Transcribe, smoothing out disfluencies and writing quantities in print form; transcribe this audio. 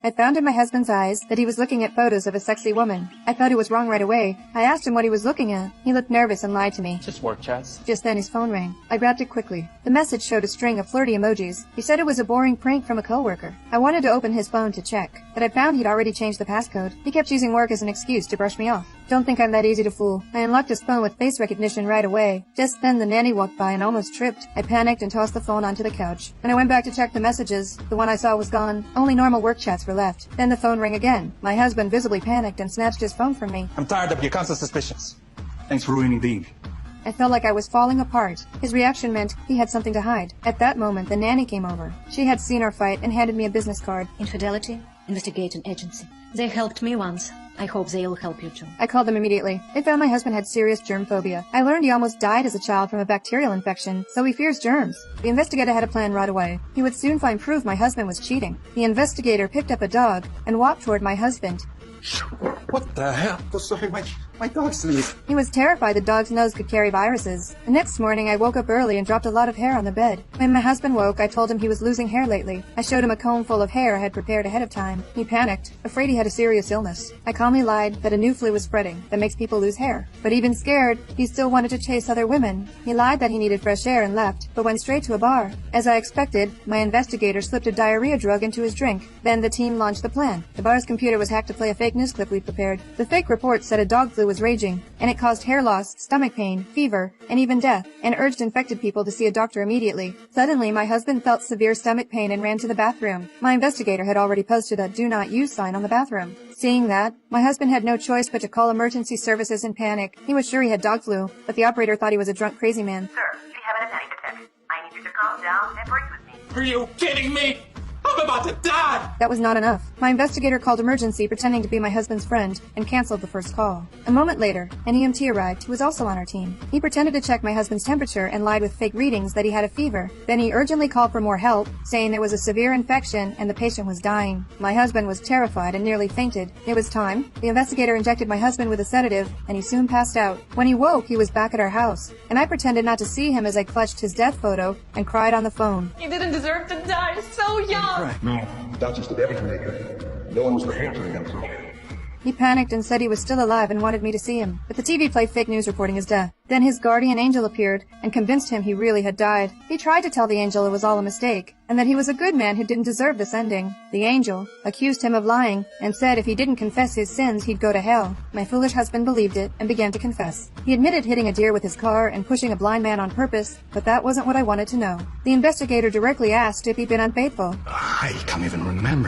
I found in my husband's eyes that he was looking at photos of a sexy woman. I thought it was wrong right away. I asked him what he was looking at. He looked nervous and lied to me. Just work chats. Just then his phone rang. I grabbed it quickly. The message showed a string of flirty emojis. He said it was a boring prank from a coworker. I wanted to open his phone to check, but I found he'd already changed the passcode. He kept using work as an excuse to brush me off. Don't think I'm that easy to fool. I unlocked his phone with face recognition right away. Just then the nanny walked by and almost tripped. I panicked and tossed the phone onto the couch. When I went back to check the messages, the one I saw was gone. Only normal work chats were left. Then the phone rang again. My husband visibly panicked and snatched his phone from me. I'm tired of your constant suspicions. Thanks for ruining the eve. I felt like I was falling apart. His reaction meant he had something to hide. At that moment, the nanny came over. She had seen our fight and handed me a business card. Infidelity Investigating Agency. They helped me once. I hope they'll help you too. I called them immediately. They found my husband had serious germ phobia. I learned he almost died as a child from a bacterial infection, so he fears germs. The investigator had a plan right away. He would soon find proof my husband was cheating. The investigator picked up a dog and walked toward my husband. What the hell? Oh, sorry, my dog sneezed. He was terrified the dog's nose could carry viruses. The next morning, I woke up early and dropped a lot of hair on the bed. When my husband woke, I told him he was losing hair lately. I showed him a comb full of hair I had prepared ahead of time. He panicked, afraid he had a serious illness. I calmly lied that a new flu was spreading that makes people lose hair. But even scared, he still wanted to chase other women. He lied that he needed fresh air and left, but went straight to a bar. As I expected, my investigator slipped a diarrhea drug into his drink. Then the team launched the plan. The bar's computer was hacked to play a fake news clip we prepared. The fake report said a dog flu was raging, and it caused hair loss, stomach pain, fever, and even death, and urged infected people to see a doctor immediately. Suddenly, my husband felt severe stomach pain and ran to the bathroom. My investigator had already posted a "Do Not Use" sign on the bathroom. Seeing that, my husband had no choice but to call emergency services in panic. He was sure he had dog flu, but the operator thought he was a drunk crazy man. Sir, we have an panic attack. I need you to calm down and breathe with me. Are you kidding me? I'm about to die! That was not enough. My investigator called emergency pretending to be my husband's friend and canceled the first call. A moment later, an EMT arrived who was also on our team. He pretended to check my husband's temperature and lied with fake readings that he had a fever. Then he urgently called for more help, saying there was a severe infection and the patient was dying. My husband was terrified and nearly fainted. It was time. The investigator injected my husband with a sedative, and he soon passed out. When he woke, he was back at our house, and I pretended not to see him as I clutched his death photo and cried on the phone. You didn't deserve to die so young! No, doctors did everything they could. No one was prepared for the gun. He panicked and said he was still alive and wanted me to see him, but the TV played fake news reporting his death. Then his guardian angel appeared and convinced him he really had died. He tried to tell the angel it was all a mistake, and that he was a good man who didn't deserve this ending. The angel accused him of lying and said if he didn't confess his sins, he'd go to hell. My foolish husband believed it and began to confess. He admitted hitting a deer with his car and pushing a blind man on purpose, but that wasn't what I wanted to know. The investigator directly asked if he'd been unfaithful. I can't even remember.